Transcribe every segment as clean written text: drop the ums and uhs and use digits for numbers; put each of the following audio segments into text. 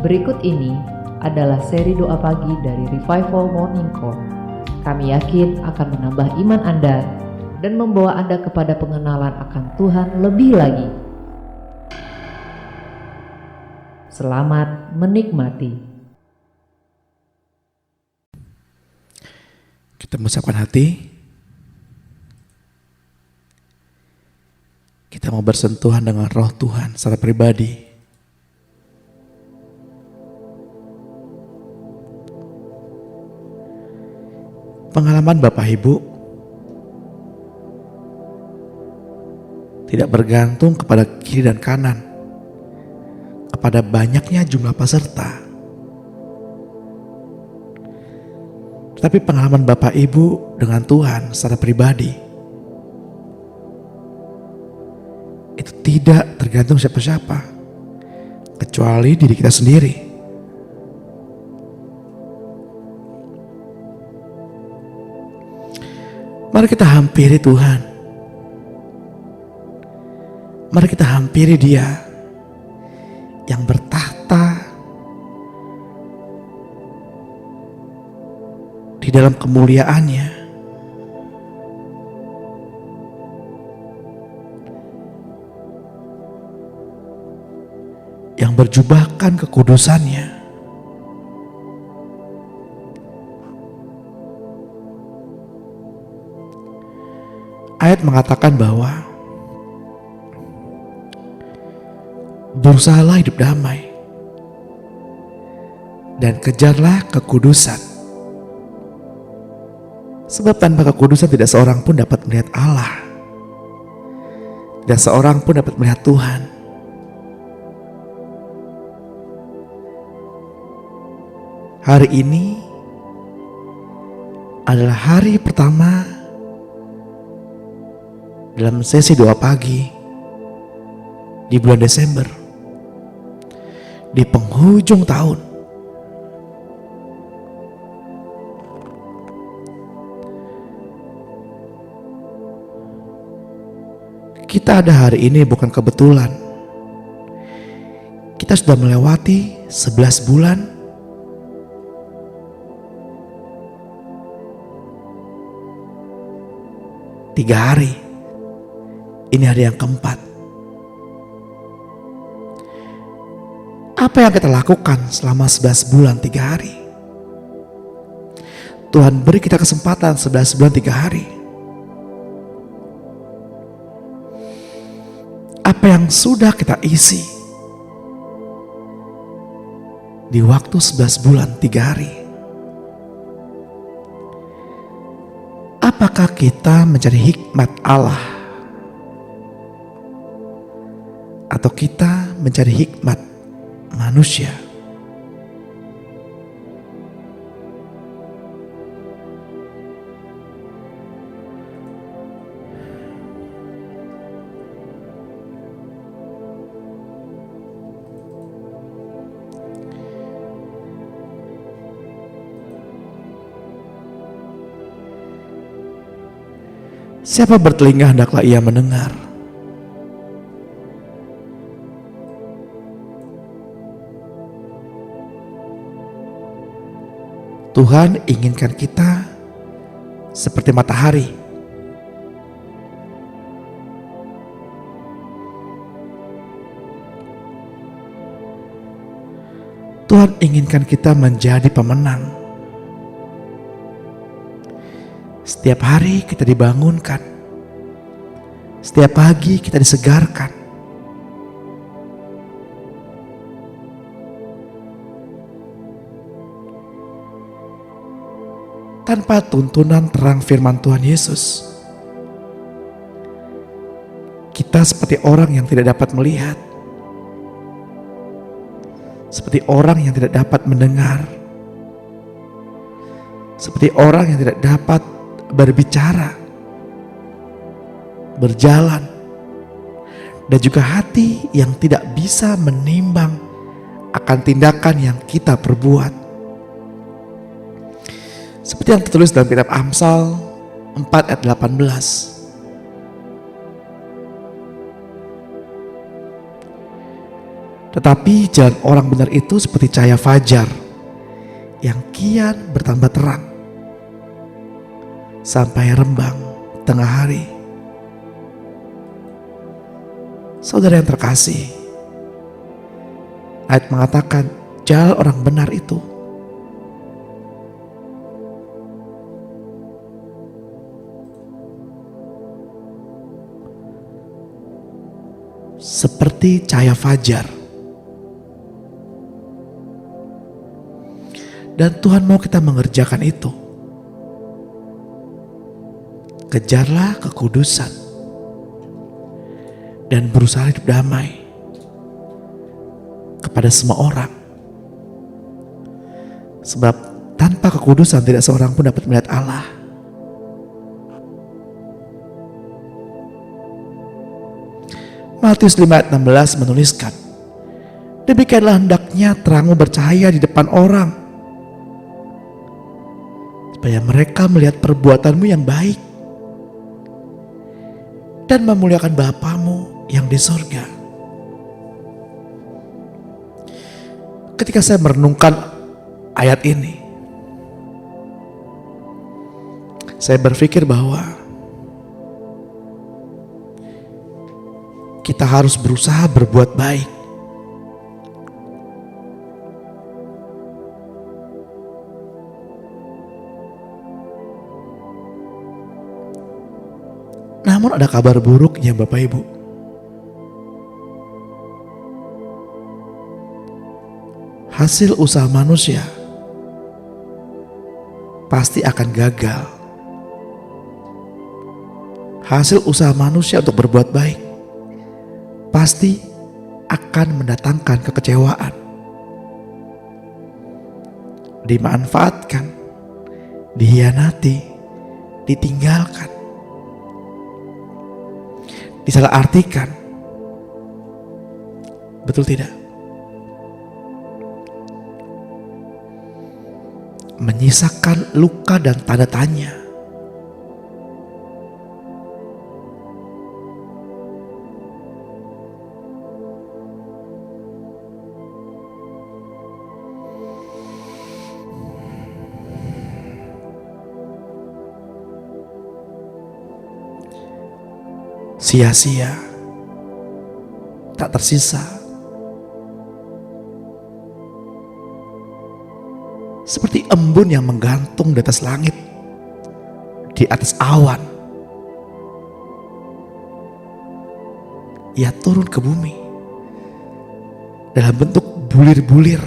Berikut ini adalah seri doa pagi dari Revival Morning Call. Kami yakin akan menambah iman Anda dan membawa Anda kepada pengenalan akan Tuhan lebih lagi. Selamat menikmati. Kita menyiapkan hati. Kita mau bersentuhan dengan roh Tuhan secara pribadi. Pengalaman Bapak Ibu tidak bergantung kepada kiri dan kanan, kepada banyaknya jumlah peserta. Tapi pengalaman Bapak Ibu dengan Tuhan secara pribadi itu tidak tergantung siapa-siapa kecuali diri kita sendiri. Mari kita hampiri Tuhan. Mari kita hampiri Dia yang bertahta di dalam kemuliaannya, yang berjubahkan kekudusannya. Ayat mengatakan bahwa berusahalah hidup damai dan kejarlah kekudusan. Sebab tanpa kekudusan tidak seorang pun dapat melihat Allah. Tidak seorang pun dapat melihat Tuhan. Hari ini adalah hari pertama dalam sesi doa pagi di bulan Desember, di penghujung tahun. Kita ada hari ini bukan kebetulan. Kita sudah melewati 11 bulan tiga hari. Ini hari yang keempat. Apa yang kita lakukan selama 11 bulan 3 hari? Tuhan beri kita kesempatan 11 bulan 3 hari. Apa yang sudah kita isi di waktu 11 bulan 3 hari? Apakah kita mencari hikmat Allah? Atau kita mencari hikmat manusia? Siapa bertelinga hendaklah ia mendengar. Tuhan inginkan kita seperti matahari. Tuhan inginkan kita menjadi pemenang. Setiap hari kita dibangunkan. Setiap pagi kita disegarkan. Tanpa tuntunan terang firman Tuhan Yesus, kita seperti orang yang tidak dapat melihat, seperti orang yang tidak dapat mendengar, seperti orang yang tidak dapat berbicara, berjalan, dan juga hati yang tidak bisa menimbang akan tindakan yang kita perbuat. Seperti yang tertulis dalam kitab Amsal 4 ayat 18. Tetapi jalan orang benar itu seperti cahaya fajar yang kian bertambah terang sampai rembang tengah hari. Saudara yang terkasih, ayat mengatakan jalan orang benar itu seperti cahaya fajar. Dan Tuhan mau kita mengerjakan itu. Kejarlah kekudusan dan berusaha hidup damai kepada semua orang. Sebab tanpa kekudusan tidak seorang pun dapat melihat Allah. Matius 5 ayat 16 menuliskan, demikianlah hendaknya terangmu bercahaya di depan orang, supaya mereka melihat perbuatanmu yang baik dan memuliakan Bapamu yang di surga. Ketika saya merenungkan ayat ini, saya berpikir bahwa kita harus berusaha berbuat baik. Namun ada kabar buruknya Bapak Ibu. Hasil usaha manusia pasti akan gagal. Hasil usaha manusia untuk berbuat baik pasti akan mendatangkan kekecewaan, dimanfaatkan, dihianati, ditinggalkan, disalahartikan. Betul tidak? Menyisakan luka dan tanda tanya. Sia-sia, tak tersisa. Seperti embun yang menggantung di atas langit, di atas awan. Ia turun ke bumi dalam bentuk bulir-bulir.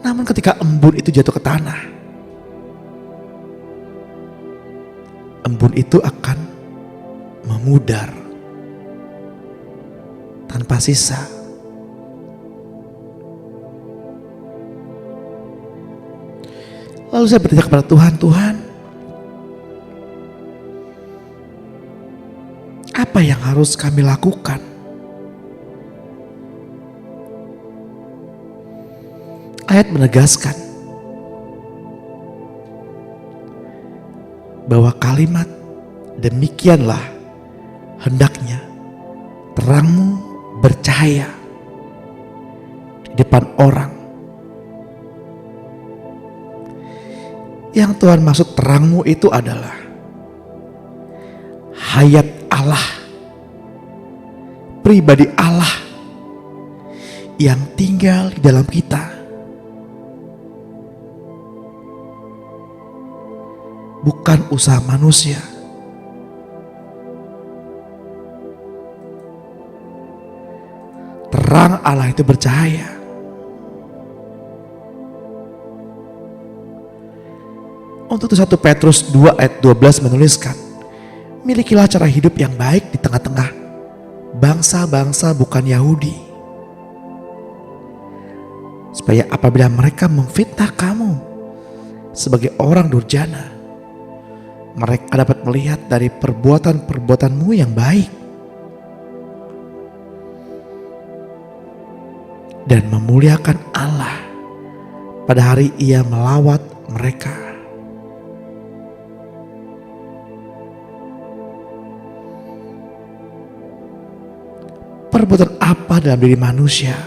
Namun ketika embun itu jatuh ke tanah, embun itu akan memudar tanpa sisa. Lalu saya bertanya kepada Tuhan, Tuhan, apa yang harus kami lakukan? Ayat menegaskan bahwa kalimat demikianlah hendaknya terangmu bercahaya di depan orang. Yang Tuhan maksud terangmu itu adalah hayat Allah, pribadi Allah yang tinggal di dalam kita. Bukan usaha manusia. Terang Allah itu bercahaya. Untuk 1 Petrus 2 ayat 12 menuliskan, milikilah cara hidup yang baik di tengah-tengah bangsa-bangsa bukan Yahudi, supaya apabila mereka memfitnah kamu sebagai orang durjana, mereka dapat melihat dari perbuatan-perbuatanmu yang baik dan memuliakan Allah pada hari Ia melawat mereka. perbuatan apa dalam diri manusia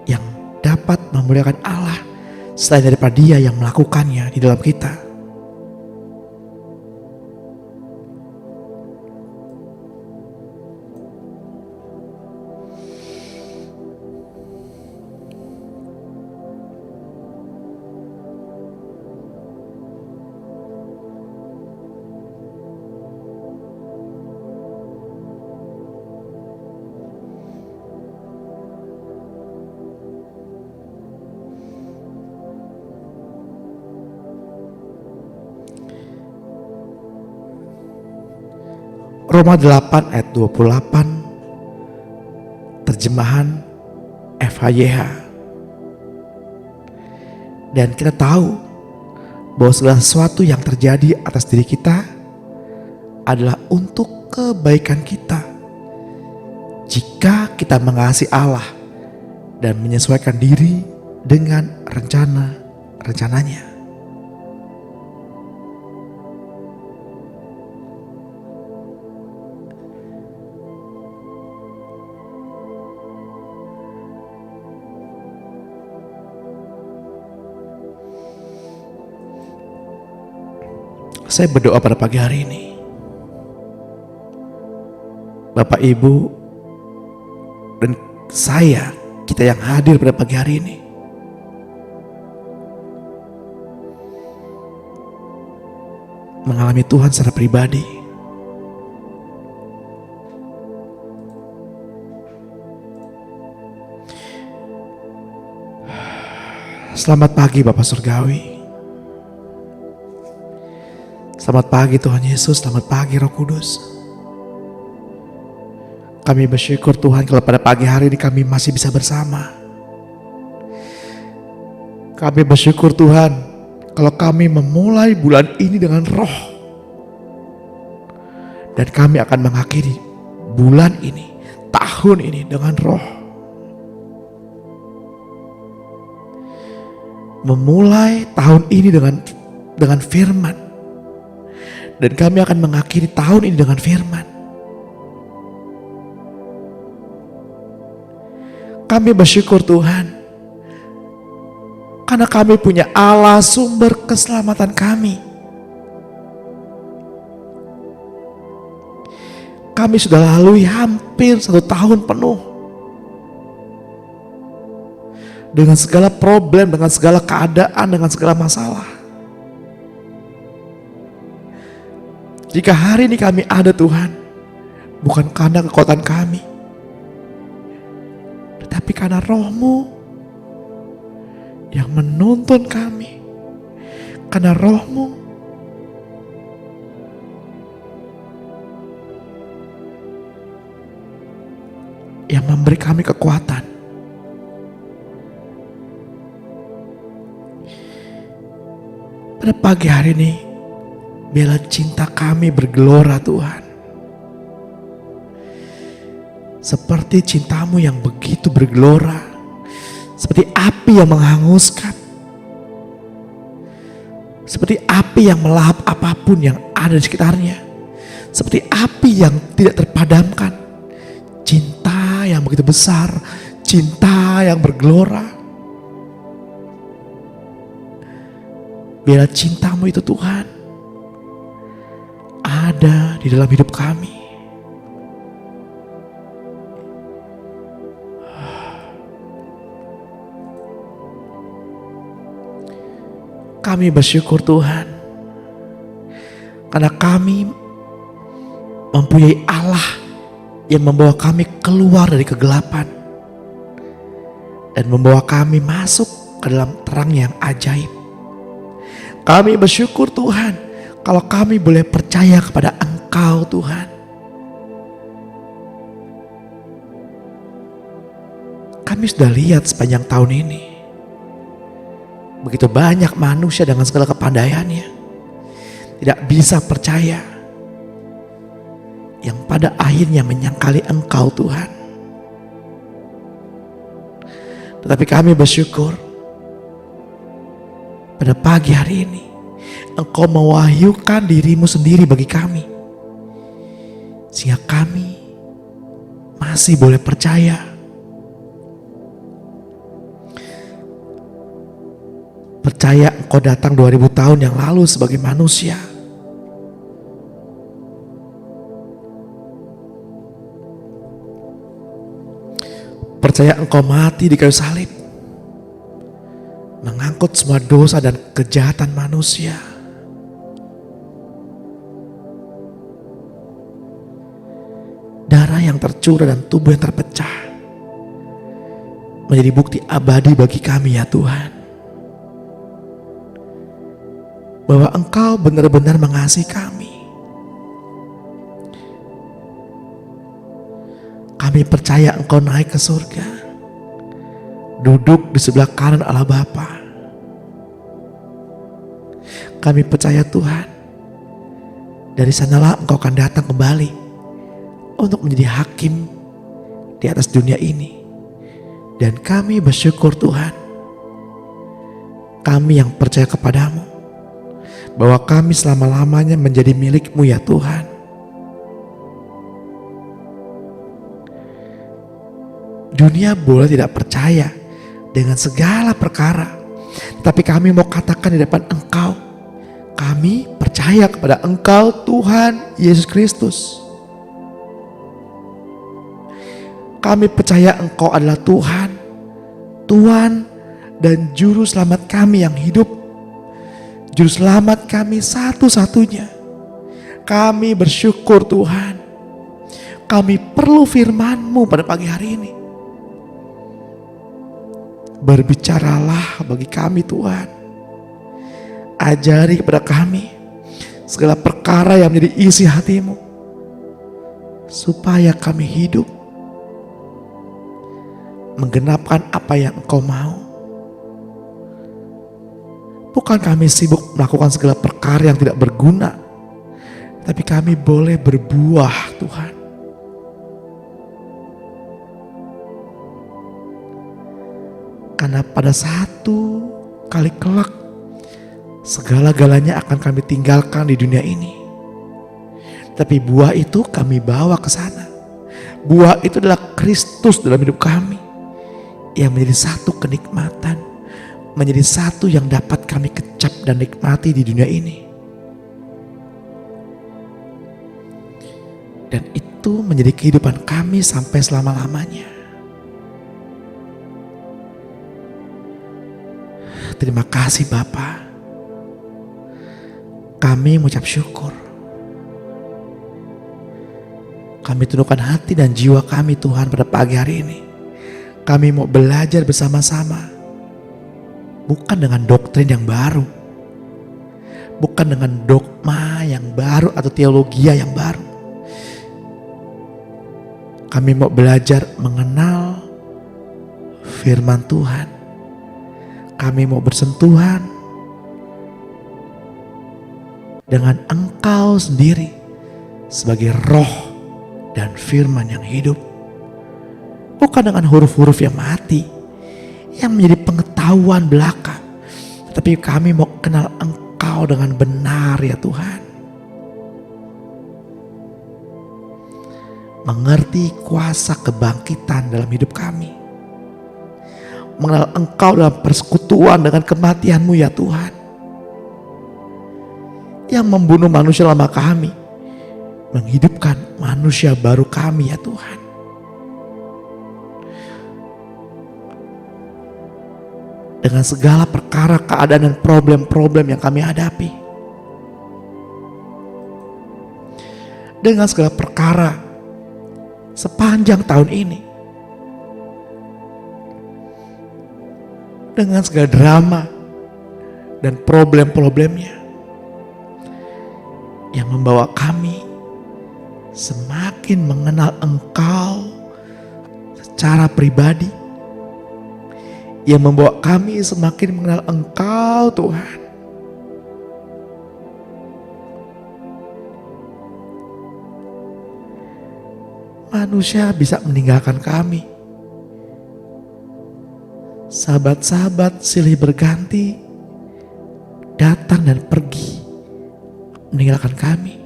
yang dapat memuliakan Allah selain daripada Dia yang melakukannya di dalam kita? Roma 8 ayat 28 terjemahan FHYH. Dan kita tahu bahwa segala sesuatu yang terjadi atas diri kita adalah untuk kebaikan kita jika kita mengasihi Allah dan menyesuaikan diri dengan rencananya. Saya berdoa pada pagi hari ini, Bapak Ibu dan saya, kita yang hadir pada pagi hari ini, mengalami Tuhan secara pribadi. Selamat pagi Bapak Surgawi. Selamat pagi Tuhan Yesus, selamat pagi Roh Kudus. Kami bersyukur Tuhan kalau pada pagi hari ini kami masih bisa bersama. Kami bersyukur Tuhan kalau kami memulai bulan ini dengan roh. Dan kami akan mengakhiri bulan ini, tahun ini dengan roh. Memulai tahun ini dengan firman. Dan kami akan mengakhiri tahun ini dengan firman. Kami bersyukur Tuhan, karena kami punya Allah sumber keselamatan kami. Kami sudah lalui hampir 1 tahun penuh dengan segala problem, dengan segala keadaan, dengan segala masalah. Jika hari ini kami ada Tuhan, bukan karena kekuatan kami, tetapi karena Roh-Mu yang menuntun kami. Karena Roh-Mu yang memberi kami kekuatan. Pada pagi hari ini, biarlah cinta kami bergelora Tuhan. Seperti cinta-Mu yang begitu bergelora. Seperti api yang menghanguskan. Seperti api yang melahap apapun yang ada di sekitarnya. Seperti api yang tidak terpadamkan. Cinta yang begitu besar. Cinta yang bergelora. Biarlah cinta-Mu itu Tuhan ada di dalam hidup kami. Kami bersyukur Tuhan karena kami mempunyai Allah yang membawa kami keluar dari kegelapan dan membawa kami masuk ke dalam terang yang ajaib. Kami bersyukur Tuhan kalau kami boleh percaya kepada Engkau Tuhan. Kami sudah lihat sepanjang tahun ini, begitu banyak manusia dengan segala kepandaiannya tidak bisa percaya, yang pada akhirnya menyangkali Engkau Tuhan. Tetapi kami bersyukur pada pagi hari ini Engkau mewahyukan diri-Mu sendiri bagi kami, sehingga kami masih boleh percaya. Percaya Engkau datang 2000 tahun yang lalu sebagai manusia. Percaya Engkau mati di kayu salib, mengangkut semua dosa dan kejahatan manusia. Darah yang tercurah dan tubuh yang terpecah menjadi bukti abadi bagi kami ya Tuhan, bahwa Engkau benar-benar mengasihi kami. Kami percaya Engkau naik ke surga, duduk di sebelah kanan Allah Bapa. Kami percaya Tuhan, dari sanalah Engkau akan datang kembali untuk menjadi hakim di atas dunia ini. Dan kami bersyukur Tuhan, kami yang percaya kepadamu, bahwa kami selama-lamanya menjadi milik-Mu ya Tuhan. Dunia boleh tidak percaya dengan segala perkara, tapi kami mau katakan di depan Engkau, kami percaya kepada Engkau Tuhan Yesus Kristus. Kami percaya Engkau adalah Tuhan, Tuhan dan Juru Selamat kami yang hidup, Juru Selamat kami satu-satunya. Kami bersyukur Tuhan, kami perlu firman-Mu pada pagi hari ini. Berbicaralah bagi kami Tuhan, ajari kepada kami segala perkara yang menjadi isi hati-Mu, supaya kami hidup menggenapkan apa yang Engkau mau. Bukan kami sibuk melakukan segala perkara yang tidak berguna, tapi kami boleh berbuah Tuhan. Karena pada satu kali kelak, segala-galanya akan kami tinggalkan di dunia ini. Tapi buah itu kami bawa ke sana. Buah itu adalah Kristus dalam hidup kami, yang menjadi satu kenikmatan, menjadi satu yang dapat kami kecap dan nikmati di dunia ini. Dan itu menjadi kehidupan kami sampai selama-lamanya. Terima kasih Bapa. Kami mengucap syukur. Kami tundukkan hati dan jiwa kami Tuhan pada pagi hari ini. Kami mau belajar bersama-sama, bukan dengan doktrin yang baru, bukan dengan dogma yang baru atau teologi yang baru. Kami mau belajar mengenal firman Tuhan. Kami mau bersentuhan dengan Engkau sendiri sebagai roh dan firman yang hidup. Bukan dengan huruf-huruf yang mati, yang menjadi pengetahuan belaka. Tetapi kami mau kenal Engkau dengan benar ya Tuhan. Mengerti kuasa kebangkitan dalam hidup kami. Mengenal Engkau dalam persekutuan dengan kematian-Mu ya Tuhan. Yang membunuh manusia lama kami, menghidupkan manusia baru kami ya Tuhan. Dengan segala perkara, keadaan dan problem-problem yang kami hadapi. Dengan segala perkara sepanjang tahun ini. Dengan segala drama dan problem-problemnya. Yang membawa kami semakin mengenal Engkau secara pribadi. Yang membawa kami semakin mengenal Engkau Tuhan. Manusia bisa meninggalkan kami. Sahabat-sahabat silih berganti, datang dan pergi, meninggalkan kami.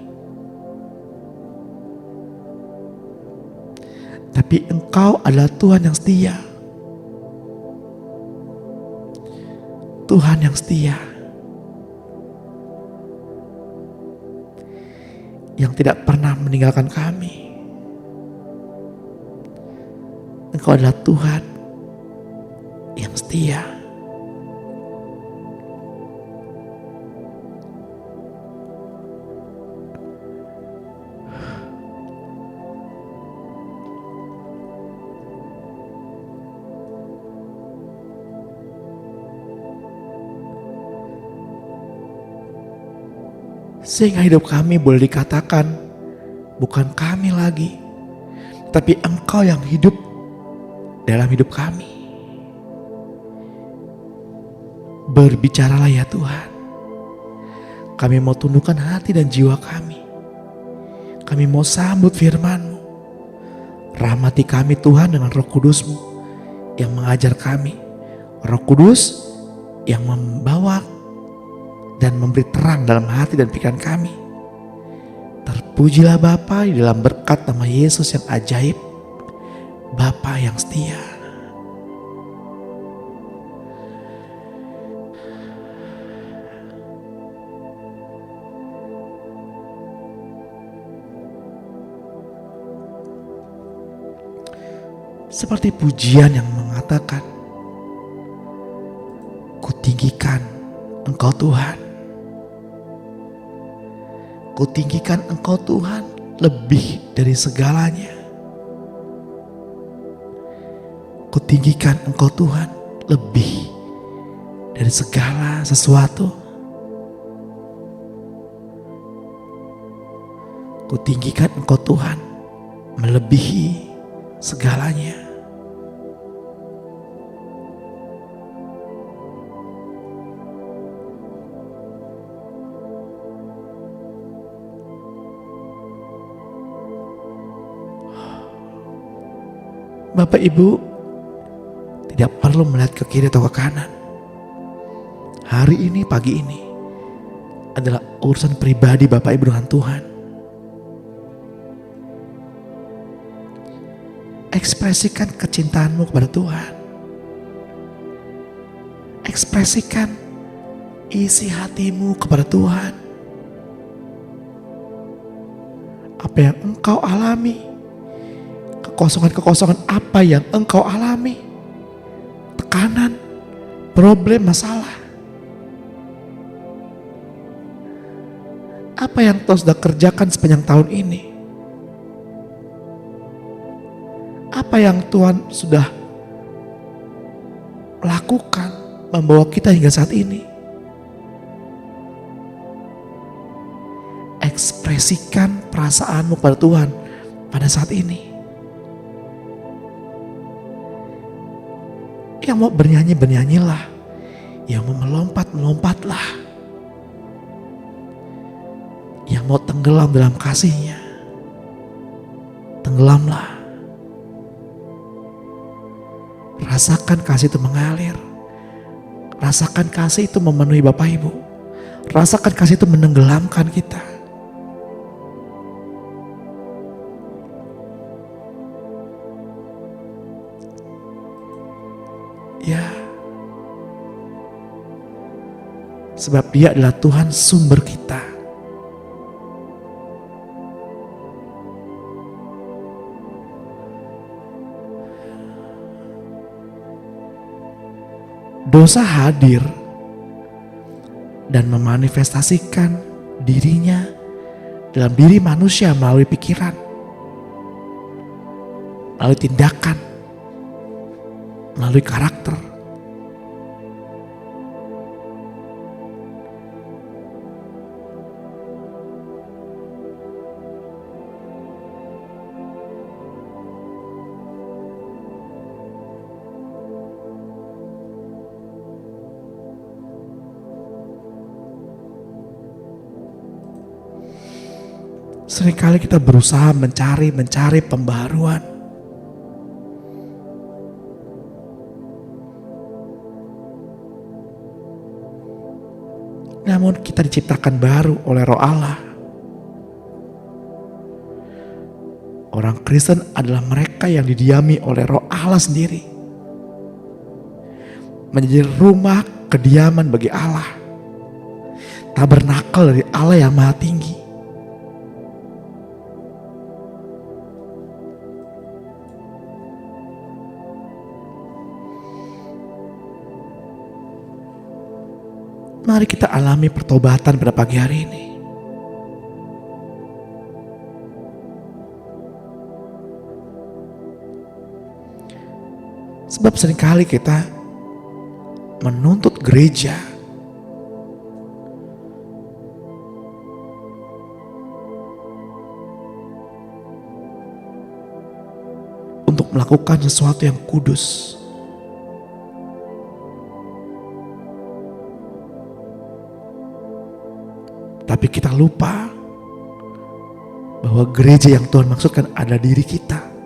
Tapi Engkau adalah Tuhan yang setia. Tuhan yang setia. Yang tidak pernah meninggalkan kami. Engkau adalah Tuhan yang setia. Sehingga hidup kami boleh dikatakan bukan kami lagi, tapi Engkau yang hidup dalam hidup kami. Berbicaralah ya Tuhan. Kami mau tundukkan hati dan jiwa kami. Kami mau sambut firman-Mu. Rahmati kami Tuhan dengan Roh Kudus-Mu yang mengajar kami. Roh Kudus yang membawa dan memberi terang dalam hati dan pikiran kami. Terpujilah Bapa di dalam berkat nama Yesus yang ajaib, Bapa yang setia. Seperti pujian yang mengatakan, kutinggikan Engkau Tuhan. Kutinggikan Engkau Tuhan lebih dari segalanya. Kutinggikan Engkau Tuhan lebih dari segala sesuatu. Kutinggikan Engkau Tuhan melebihi segalanya. Bapak Ibu tidak perlu melihat ke kiri atau ke kanan. Hari ini, pagi ini adalah urusan pribadi Bapak Ibu dengan Tuhan. Ekspresikan kecintaanmu kepada Tuhan. Ekspresikan isi hatimu kepada Tuhan. Apa yang engkau alami, kekosongan-kekosongan apa yang engkau alami, tekanan, problem, masalah. Apa yang Tuhan sudah kerjakan sepanjang tahun ini? Apa yang Tuhan sudah lakukan membawa kita hingga saat ini? Ekspresikan perasaanmu pada Tuhan pada saat ini. Yang mau bernyanyi, bernyanyilah. Yang mau melompat, melompatlah. Yang mau tenggelam dalam kasih-Nya, tenggelamlah. Rasakan kasih itu mengalir. Rasakan kasih itu memenuhi Bapak Ibu. Rasakan kasih itu menenggelamkan kita. Ya, sebab Dia adalah Tuhan sumber kita. Dosa hadir dan memanifestasikan dirinya dalam diri manusia melalui pikiran, melalui tindakan, melalui karakter. Seringkali kita berusaha mencari pembaharuan. Namun kita diciptakan baru oleh Roh Allah. Orang Kristen adalah mereka yang didiami oleh Roh Allah sendiri, menjadi rumah kediaman bagi Allah, tabernakel dari Allah yang Maha Tinggi. Mari kita alami pertobatan pada pagi hari ini. Sebab seringkali kita menuntut gereja untuk melakukan sesuatu yang kudus. Tapi kita lupa bahwa gereja yang Tuhan maksudkan adalah diri kita.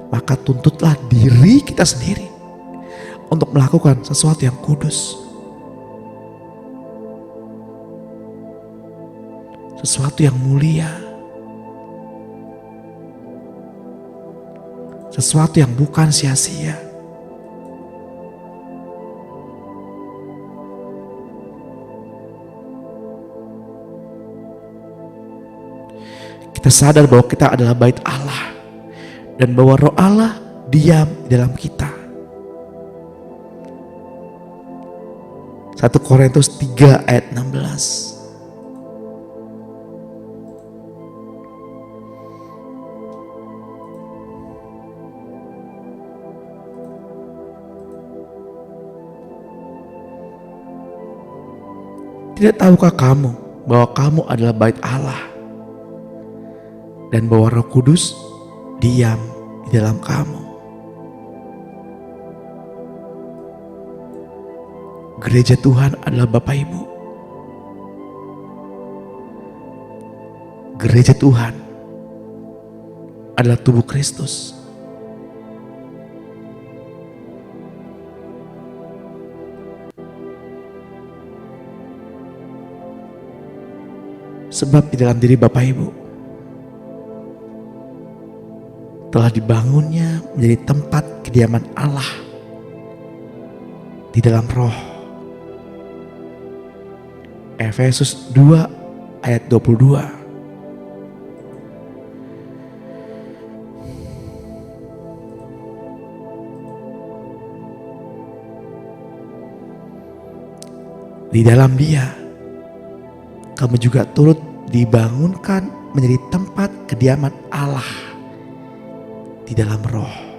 Maka tuntutlah diri kita sendiri untuk melakukan sesuatu yang kudus. Sesuatu yang mulia. Sesuatu yang bukan sia-sia. Kita sadar bahwa kita adalah bait Allah dan bahwa Roh Allah diam di dalam kita. 1 Korintus 3 ayat 16. Tidak tahukah kamu bahwa kamu adalah bait Allah dan bahwa Roh Kudus diam di dalam kamu? Gereja Tuhan adalah Bapak Ibu. Gereja Tuhan adalah tubuh Kristus. Sebab di dalam diri Bapak Ibu telah dibangunnya menjadi tempat kediaman Allah di dalam Roh. Efesus 2 ayat 22. Di dalam Dia kamu juga turut dibangunkan menjadi tempat kediaman Allah di dalam Roh.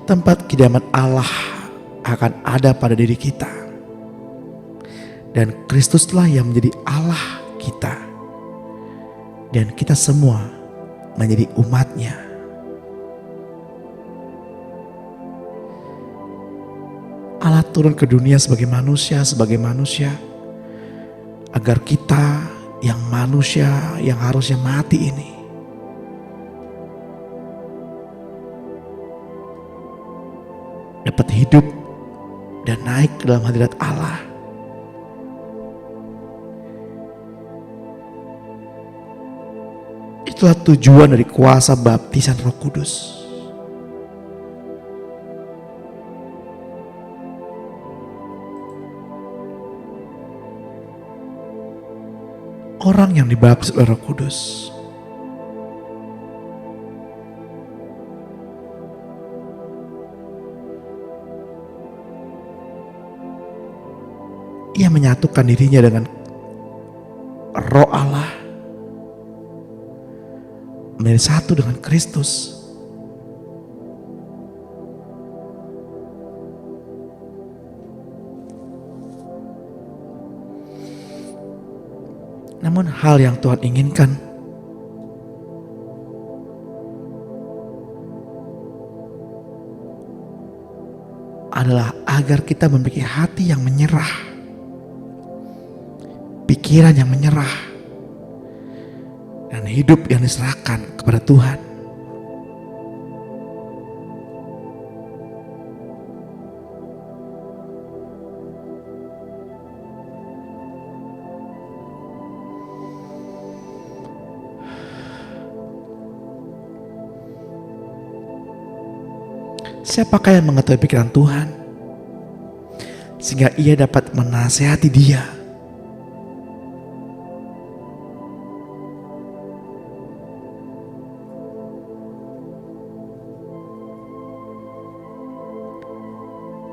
Tempat kediaman Allah akan ada pada diri kita, dan Kristuslah yang menjadi Allah kita, dan kita semua menjadi umat-Nya. Allah turun ke dunia sebagai manusia, agar kita yang manusia yang harusnya mati ini dapat hidup dan naik ke dalam hadirat Allah. Itulah tujuan dari kuasa baptisan Roh Kudus. Orang yang dibaptis oleh Roh Kudus ia menyatukan dirinya dengan Roh Allah, menjadi satu dengan Kristus. Namun hal yang Tuhan inginkan adalah agar kita memiliki hati yang menyerah, pikiran yang menyerah, dan hidup yang diserahkan kepada Tuhan. Siapakah yang mengetahui pikiran Tuhan sehingga ia dapat menasihati dia?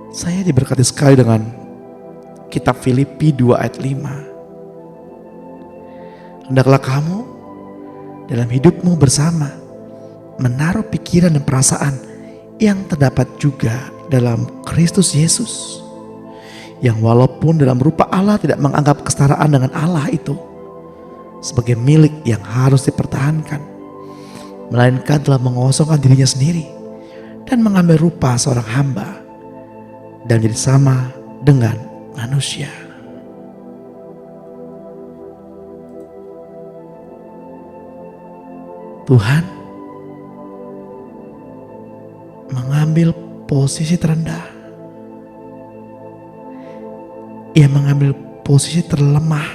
Saya diberkati sekali dengan kitab Filipi 2 ayat 5. Hendaklah kamu dalam hidupmu bersama menaruh pikiran dan perasaan yang terdapat juga dalam Kristus Yesus, yang walaupun dalam rupa Allah tidak menganggap kesetaraan dengan Allah itu sebagai milik yang harus dipertahankan, melainkan telah mengosongkan dirinya sendiri dan mengambil rupa seorang hamba dan menjadi sama dengan manusia. Tuhan mengambil posisi terendah. Ia mengambil posisi terlemah.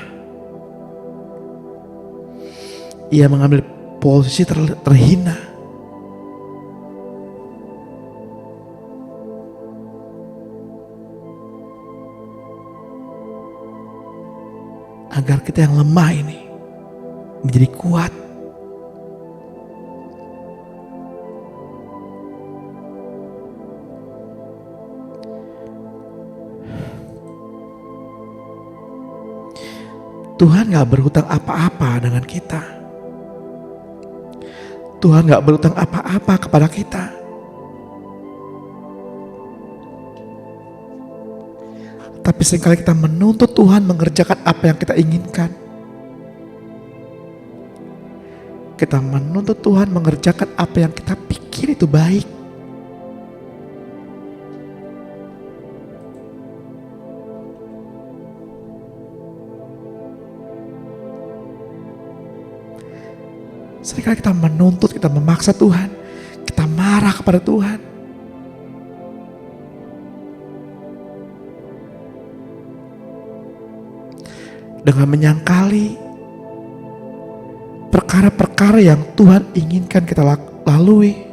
Ia mengambil posisi terhina. Agar kita yang lemah ini menjadi kuat. Tuhan gak berhutang apa-apa dengan kita. Tuhan gak berhutang apa-apa kepada kita. Tapi seringkali kita menuntut Tuhan mengerjakan apa yang kita inginkan. Kita menuntut Tuhan mengerjakan apa yang kita pikir itu baik. Seringkali kita menuntut, kita memaksa Tuhan, kita marah kepada Tuhan. Dengan menyangkali perkara-perkara yang Tuhan inginkan kita lalui.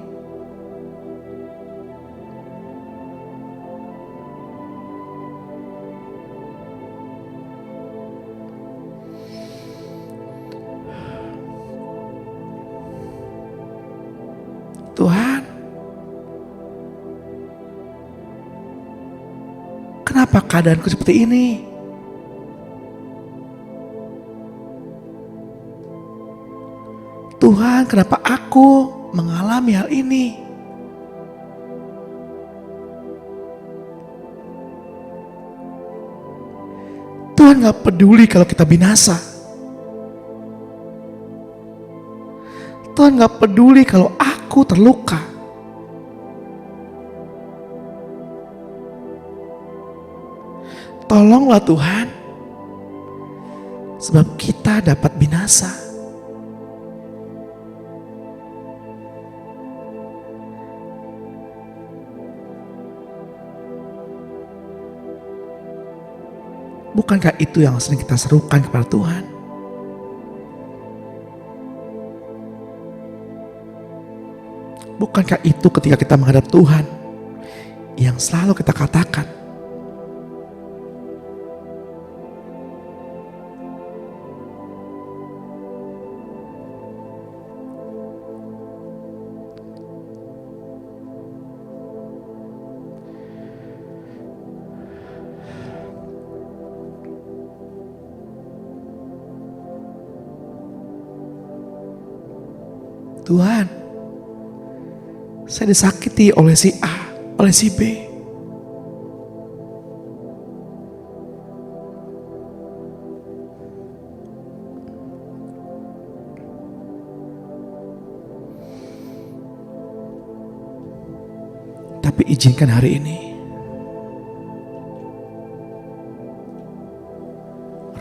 Tuhan, kenapa keadaanku seperti ini? Tuhan, kenapa aku mengalami hal ini? Tuhan gak peduli kalau kita binasa. Tuhan gak peduli kalau aku terluka. Tolonglah Tuhan, sebab kita dapat binasa. Bukankah itu yang sering kita serukan kepada Tuhan? Bukankah itu ketika kita menghadap Tuhan yang selalu kita katakan, Tuhan, saya disakiti oleh si A, oleh si B. Tapi izinkan hari ini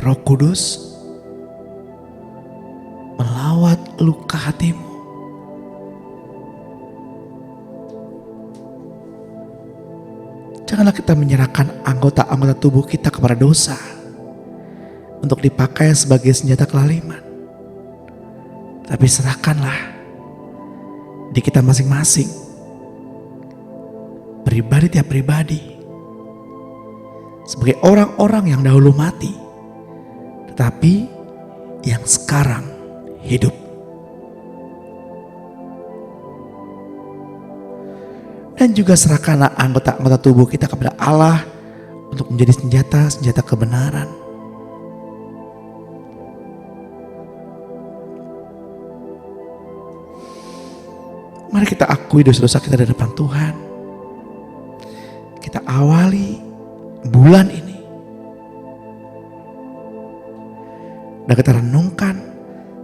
Roh Kudus melawat luka hatimu. Janganlah kita menyerahkan anggota-anggota tubuh kita kepada dosa untuk dipakai sebagai senjata kelaliman. Tapi serahkanlah di kita masing-masing pribadi tiap pribadi sebagai orang-orang yang dahulu mati, tetapi yang sekarang hidup. Dan juga serahkanlah anggota-anggota tubuh kita kepada Allah untuk menjadi senjata-senjata kebenaran. Mari kita akui dosa-dosa kita di depan Tuhan. Kita awali bulan ini dan kita renungkan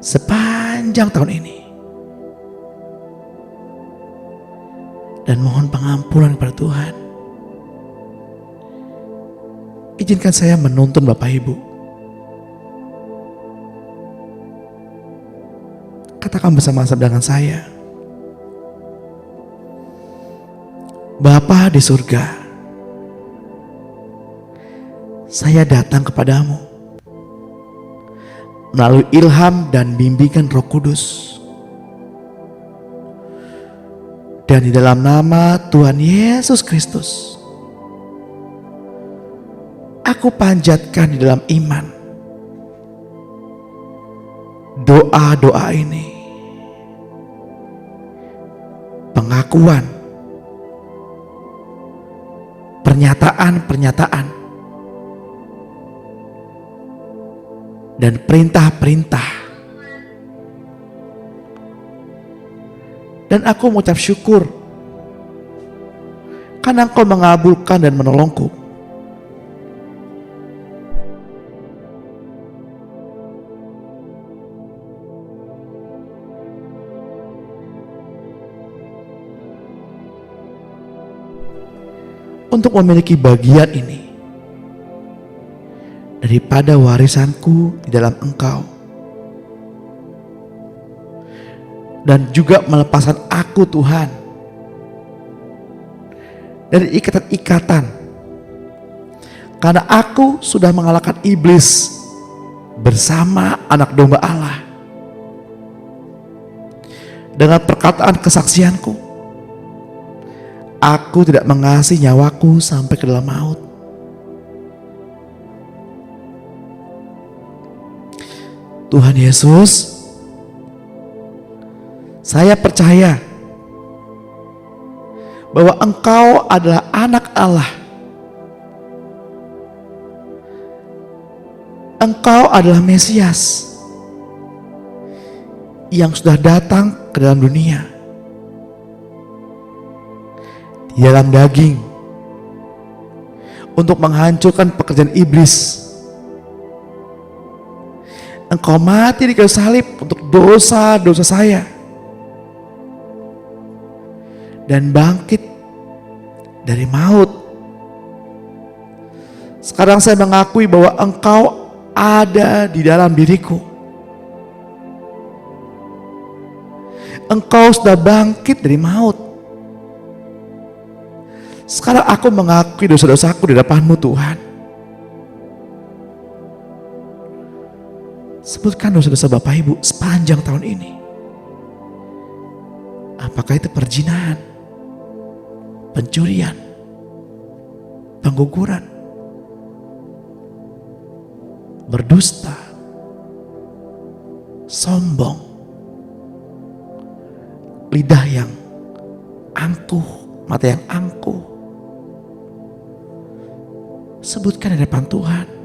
sepanjang tahun ini. Dan mohon pengampunan kepada Tuhan. Izinkan saya menuntun Bapak Ibu. Katakan bersama-sama dengan saya. Bapa di surga, saya datang kepadamu melalui ilham dan bimbingan Roh Kudus. Dan di dalam nama Tuhan Yesus Kristus, aku panjatkan di dalam iman doa-doa ini, pengakuan, pernyataan-pernyataan, dan perintah-perintah. Dan aku mengucap syukur karena Engkau mengabulkan dan menolongku. Untuk memiliki bagian ini daripada warisanku di dalam Engkau. Dan juga melepaskan aku Tuhan dari ikatan-ikatan, karena aku sudah mengalahkan iblis bersama anak domba Allah. Dengan perkataan kesaksianku, aku tidak mengasihi nyawaku sampai ke dalam maut. Tuhan Yesus, saya percaya bahwa Engkau adalah anak Allah. Engkau adalah Mesias yang sudah datang ke dalam dunia di dalam daging untuk menghancurkan pekerjaan iblis. Engkau mati di kayu salib untuk dosa-dosa saya dan bangkit dari maut. Sekarang saya mengakui bahwa Engkau ada di dalam diriku. Engkau sudah bangkit dari maut. Sekarang aku mengakui dosa-dosaku di depan-Mu Tuhan. Sebutkan dosa-dosa Bapak Ibu sepanjang tahun ini. Apakah itu perzinahan, pencurian, pengguguran, berdusta, sombong, lidah yang angkuh, mata yang angkuh. Sebutkan di depan Tuhan.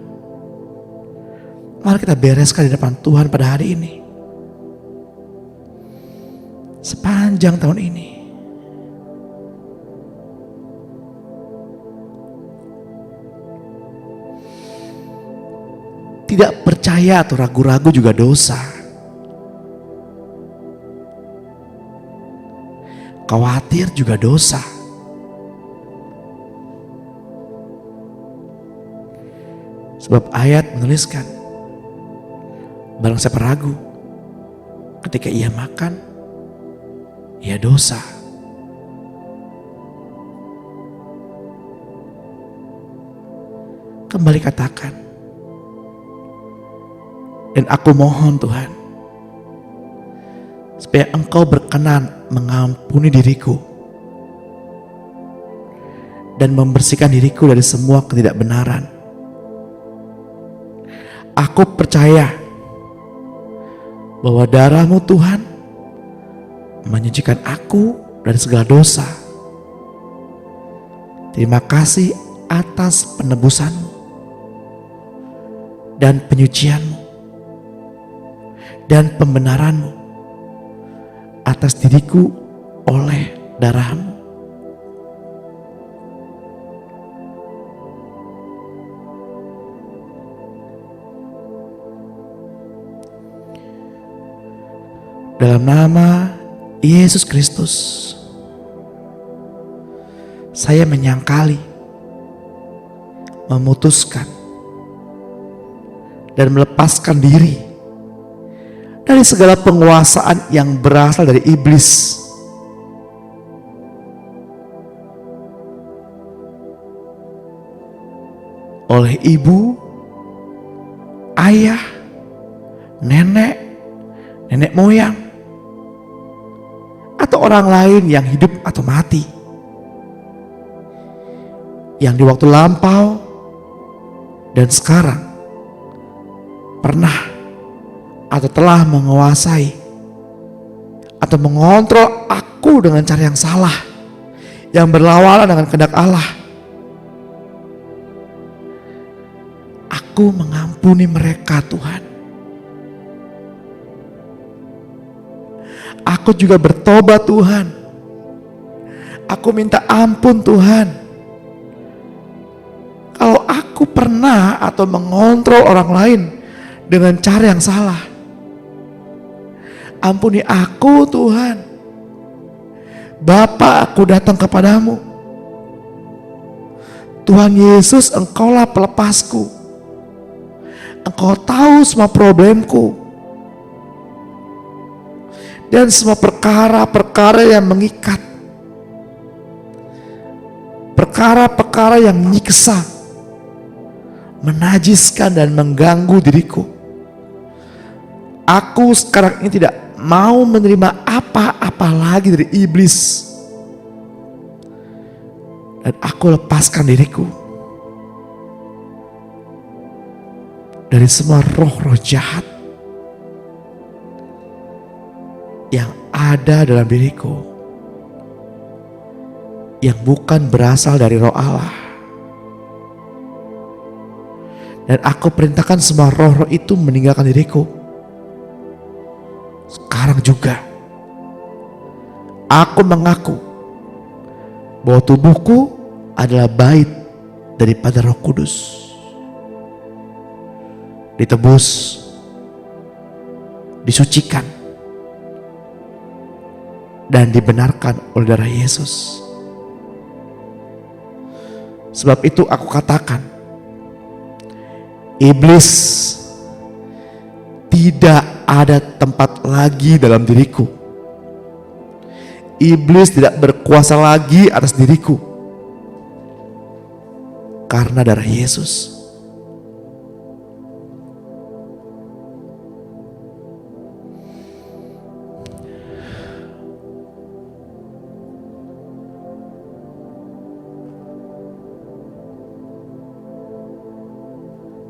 Mari kita bereskan di depan Tuhan pada hari ini. Sepanjang tahun ini. Tidak percaya atau ragu-ragu juga dosa. Khawatir juga dosa. Sebab ayat menuliskan, barang siapa ragu ketika ia makan, ia dosa. Kembali katakan, dan aku mohon Tuhan, supaya Engkau berkenan mengampuni diriku dan membersihkan diriku dari semua ketidakbenaran. Aku percaya bahwa darah-Mu Tuhan menyucikan aku dari segala dosa. Terima kasih atas penebusan-Mu dan penyucian-Mu dan pembenaran-Mu atas diriku oleh darah-Mu. Dalam nama Yesus Kristus, saya menyangkali, memutuskan, dan melepaskan diri dari segala penguasaan yang berasal dari iblis. Oleh ibu, ayah, nenek moyang, atau orang lain yang hidup atau mati, yang di waktu lampau dan sekarang pernah atau telah menguasai atau mengontrol aku dengan cara yang salah, yang berlawanan dengan kehendak Allah. Aku mengampuni mereka, Tuhan. Aku juga bertobat, Tuhan. Aku minta ampun, Tuhan. Kalau aku pernah atau mengontrol orang lain dengan cara yang salah, ampuni aku, Tuhan. Bapa, aku datang kepadamu. Tuhan Yesus, Engkaulah pelepasku. Engkau tahu semua problemku dan semua perkara-perkara yang mengikat, perkara-perkara yang menyiksa, menajiskan dan mengganggu diriku. Aku sekarang ini tidak mau menerima apa-apa lagi dari iblis, dan aku lepaskan diriku dari semua roh-roh jahat yang ada dalam diriku, yang bukan berasal dari Roh Allah. Dan aku perintahkan semua roh-roh itu meninggalkan diriku sekarang juga. Aku mengaku bahwa tubuhku adalah bait daripada Roh Kudus, ditebus, disucikan, dan dibenarkan oleh darah Yesus. Sebab itu aku katakan, iblis tidak ada tempat lagi dalam diriku. Iblis tidak berkuasa lagi atas diriku karena darah Yesus.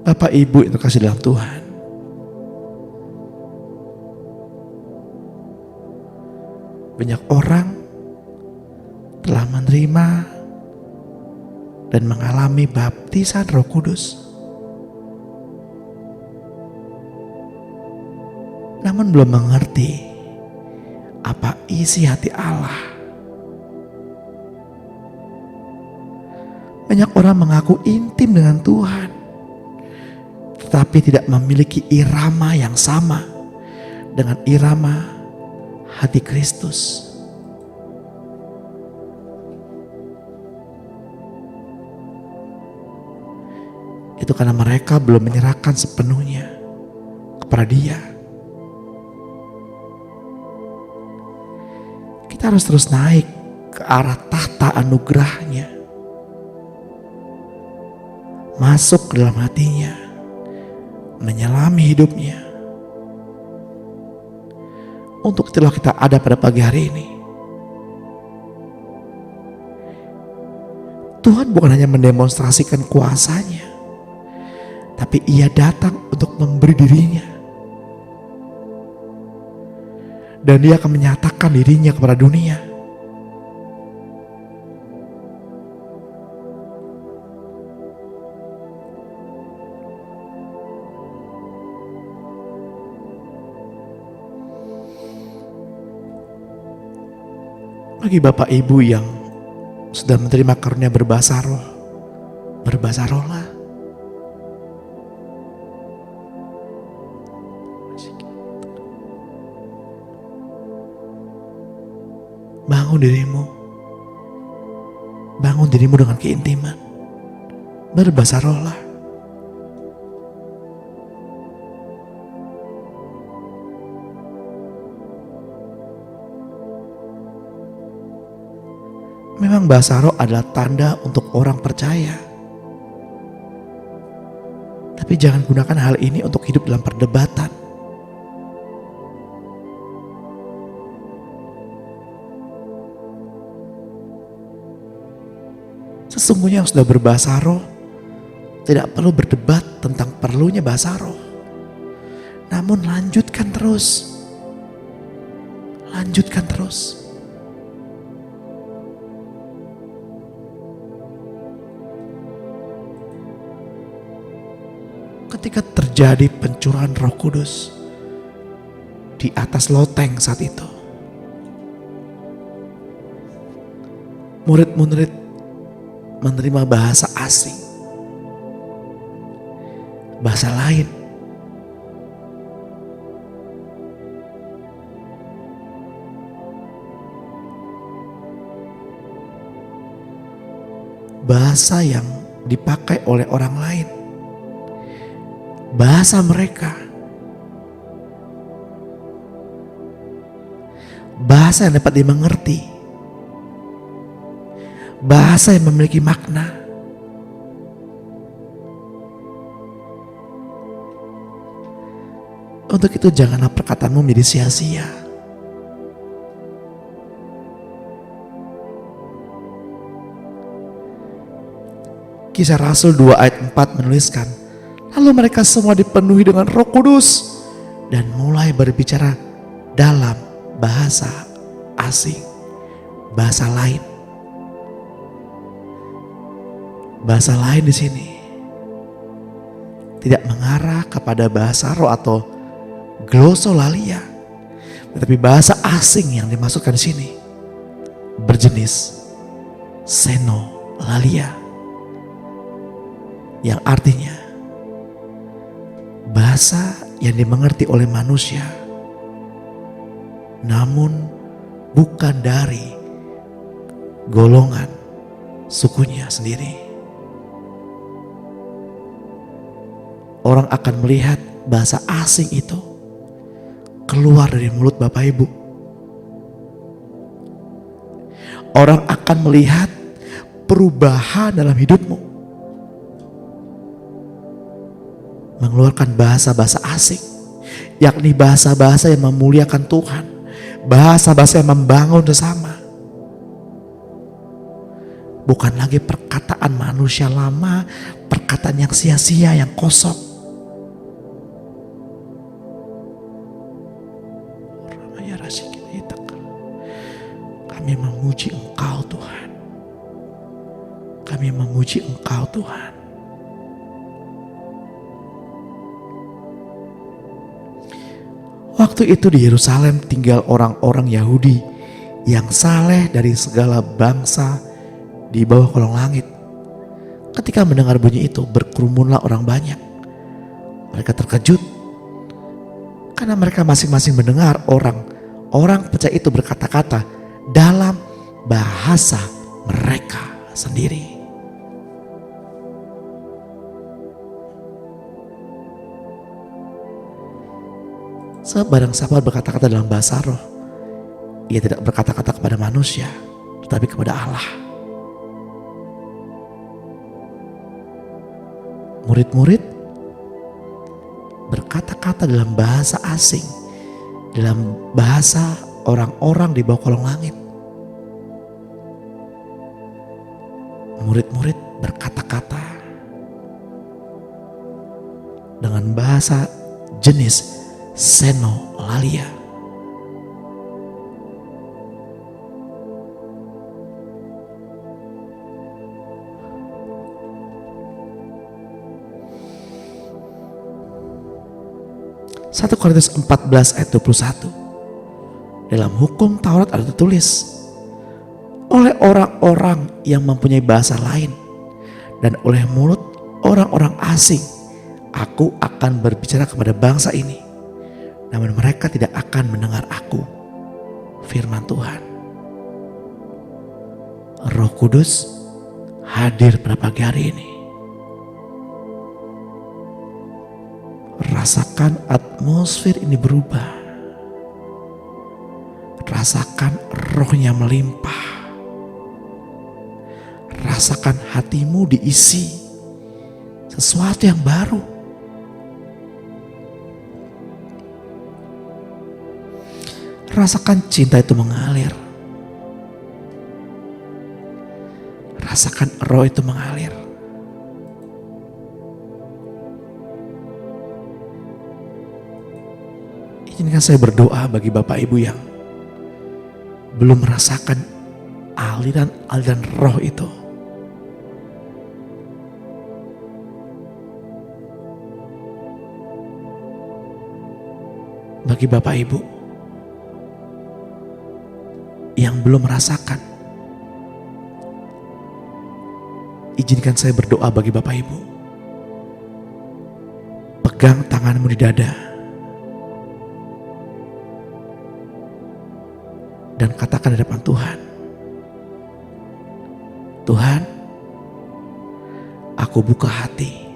Bapak Ibu yang terkasih dalam Tuhan, banyak orang telah menerima dan mengalami baptisan Roh Kudus, namun belum mengerti apa isi hati Allah. Banyak orang mengaku intim dengan Tuhan, tetapi tidak memiliki irama yang sama dengan irama hati Kristus. Itu karena mereka belum menyerahkan sepenuhnya kepada Dia. Kita harus terus naik ke arah tahta anugerahnya, masuk ke dalam hatinya, menyelami hidupnya, untuk itulah kita ada pada pagi hari ini. Tuhan bukan hanya mendemonstrasikan kuasanya, tapi ia datang untuk memberi dirinya. Dan dia akan menyatakan dirinya kepada dunia. Bagi Bapak Ibu yang sudah menerima karunia berbahasa roh, berbahasa rohlah. Bangun dirimu dengan keintiman, berbahasa rohlah. Memang bahasa roh adalah tanda untuk orang percaya. Tapi jangan gunakan hal ini untuk hidup dalam perdebatan. Sesungguhnya yang sudah berbahasa roh tidak perlu berdebat tentang perlunya bahasa roh. Namun lanjutkan terus. Lanjutkan terus. Ketika terjadi pencurahan Roh Kudus di atas loteng saat itu, murid-murid menerima bahasa asing, bahasa lain. Bahasa yang dipakai oleh orang lain. Bahasa mereka. Bahasa yang dapat dimengerti. Bahasa yang memiliki makna. Untuk itu janganlah perkataanmu menjadi sia-sia. Kisah Rasul 2 ayat 4 menuliskan, lalu mereka semua dipenuhi dengan Roh Kudus dan mulai berbicara dalam bahasa asing, bahasa lain. Bahasa lain di sini tidak mengarah kepada bahasa roh atau glosolalia, tetapi bahasa asing yang dimasukkan di sini berjenis xenolalia, yang artinya bahasa yang dimengerti oleh manusia, namun bukan dari golongan sukunya sendiri. Orang akan melihat bahasa asing itu keluar dari mulut Bapak Ibu. Orang akan melihat perubahan dalam hidupmu. Mengeluarkan bahasa-bahasa asing, yakni bahasa-bahasa yang memuliakan Tuhan, bahasa-bahasa yang membangun bersama. Bukan lagi perkataan manusia lama, perkataan yang sia-sia, yang kosong. Kami memuji Engkau Tuhan. Kami memuji Engkau Tuhan. Waktu itu di Yerusalem tinggal orang-orang Yahudi yang saleh dari segala bangsa di bawah kolong langit. Ketika mendengar bunyi itu, berkerumunlah orang banyak. Mereka terkejut karena mereka masing-masing mendengar orang percaya itu berkata-kata dalam bahasa mereka sendiri. Sebab barang siapa berkata-kata dalam bahasa roh, ia tidak berkata-kata kepada manusia, tetapi kepada Allah. Murid-murid berkata-kata dalam bahasa asing, dalam bahasa orang-orang di bawah kolong langit. murid-murid berkata-kata dengan bahasa jenis Senolalia. Satu Korintus 14 ayat 21. Dalam hukum Taurat ada tertulis, oleh orang-orang yang mempunyai bahasa lain dan oleh mulut orang-orang asing, aku akan berbicara kepada bangsa ini, namun mereka tidak akan mendengar aku. Firman Tuhan. Roh Kudus hadir pada pagi hari ini. Rasakan atmosfer ini berubah. Rasakan rohnya melimpah. Rasakan hatimu diisi sesuatu yang baru. Rasakan cinta itu mengalir. Rasakan roh itu mengalir. Izinkan saya berdoa bagi Bapak Ibu yang belum merasakan aliran-aliran roh itu. Bagi Bapak Ibu yang belum merasakan, izinkan saya berdoa bagi Bapak Ibu. Pegang tanganmu di dada dan katakan di depan Tuhan, Tuhan, aku buka hati.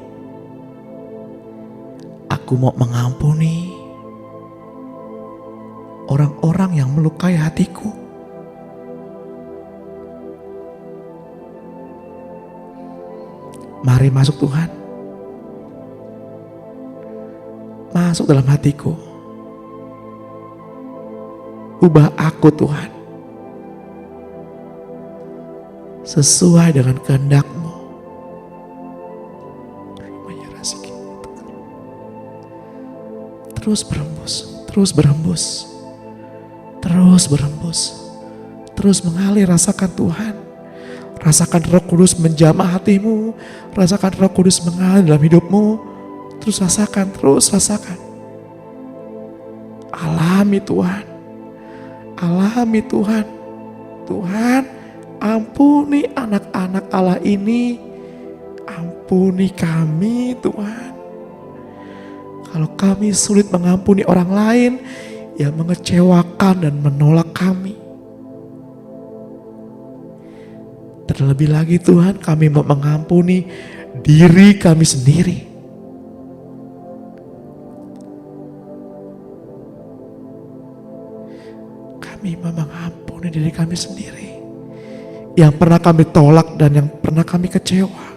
Aku mau mengampuni orang-orang yang melukai hatiku. Mari masuk Tuhan. Masuk dalam hatiku. Ubah aku Tuhan. Sesuai dengan kehendak-Mu. Terus berembus. Terus berembus. Terus berembus. Terus mengalir. Rasakan Tuhan. Rasakan Roh Kudus menjamah hatimu. Rasakan Roh Kudus mengalir dalam hidupmu. Terus rasakan, terus rasakan. Alami Tuhan. Alami Tuhan. Tuhan, ampuni anak-anak Allah ini. Ampuni kami Tuhan. Kalau kami sulit mengampuni orang lain yang mengecewakan dan menolak kami. Terlebih lagi Tuhan, kami mau mengampuni diri kami sendiri. Kami mau mengampuni diri kami sendiri. Yang pernah kami tolak dan yang pernah kami kecewa.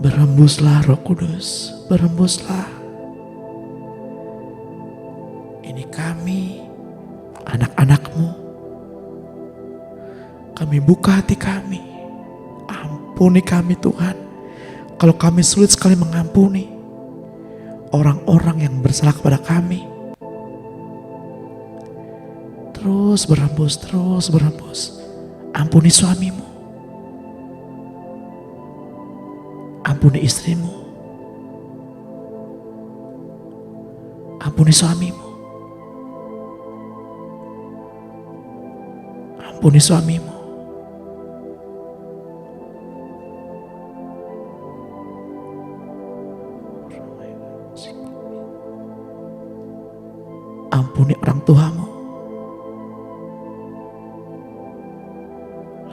Berembuslah Roh Kudus, berembuslah. Ini kami, anak-anak-Mu. Kami buka hati kami. Ampuni kami Tuhan. Kalau kami sulit sekali mengampuni orang-orang yang bersalah kepada kami. Terus berembus, terus berembus. Ampuni suamimu. Ampuni istrimu. Ampuni suamimu. Ampuni suamimu. Ampuni orang tuamu.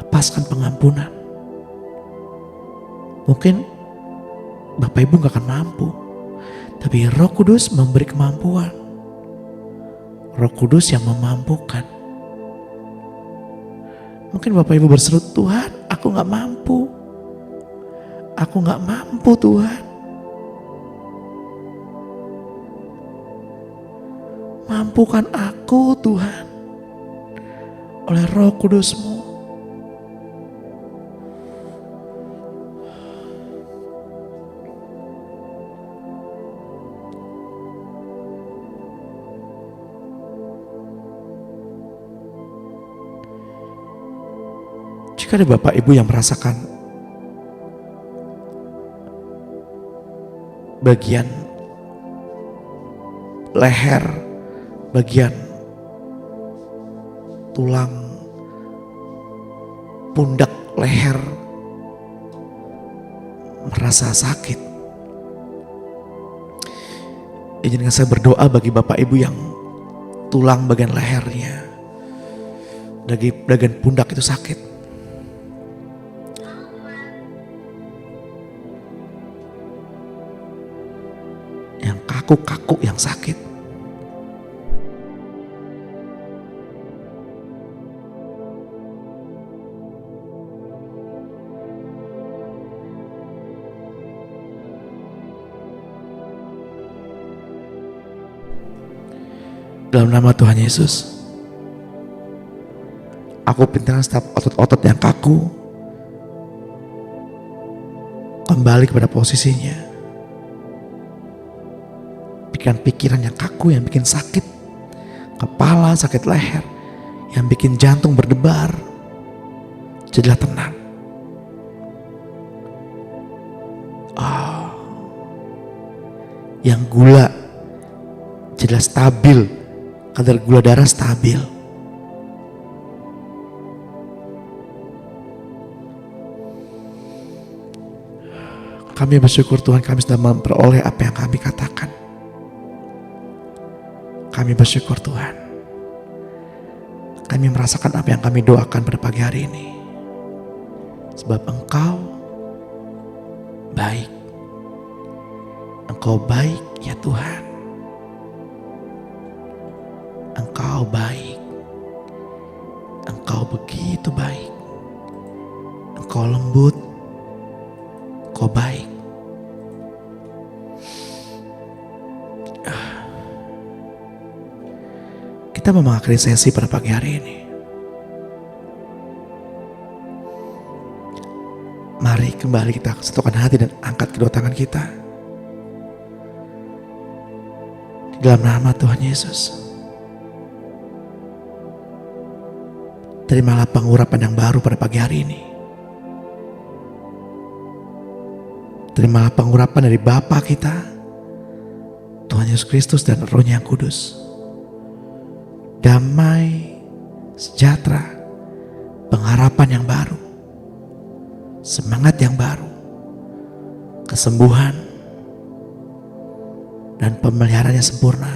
Lepaskan pengampunan. Mungkin Bapak Ibu gak akan mampu, tapi Roh Kudus memberi kemampuan. Roh Kudus yang memampukan. Mungkin Bapak Ibu berseru, Tuhan aku gak mampu. Aku gak mampu Tuhan. Mampukan aku Tuhan oleh Roh Kudus-Mu. Jika ada Bapak Ibu yang merasakan bagian leher, bagian tulang, pundak leher merasa sakit, izinkan saya berdoa bagi Bapak Ibu yang tulang bagian lehernya, bagian pundak itu sakit. Yang kaku-kaku yang sakit. Dalam nama Tuhan Yesus, aku perintahkan setiap otot-otot yang kaku kembali kepada posisinya. Pikiran-pikiran yang kaku yang bikin sakit kepala, sakit leher, yang bikin jantung berdebar, jadilah tenang. Yang gula jadilah stabil, kadar gula darah stabil. Kami bersyukur Tuhan, kami sudah memperoleh apa yang kami katakan. Kami bersyukur Tuhan, kami merasakan apa yang kami doakan pada pagi hari ini. Sebab Engkau baik. Engkau baik ya Tuhan. Engkau baik. Engkau begitu baik. Engkau lembut. Engkau baik. Kita mau mengakhiri sesi pada pagi hari ini. Mari kembali kita satukan hati dan angkat kedua tangan kita. Di dalam nama Tuhan Yesus. Terimalah pengurapan yang baru pada pagi hari ini. Terimalah pengurapan dari Bapa kita, Tuhan Yesus Kristus dan Roh-Nya yang kudus. Damai, sejahtera, pengharapan yang baru, semangat yang baru, kesembuhan, dan pemeliharaannya sempurna.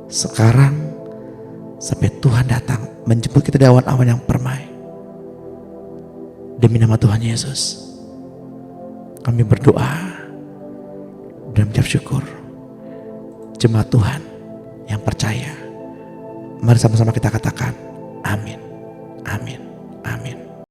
Sekarang sampai Tuhan datang menjemput kita di awan-awan yang permai. Demi nama Tuhan Yesus, kami berdoa dan mengucap syukur. Jemaat Tuhan yang percaya, mari sama-sama kita katakan amin, amin, amin.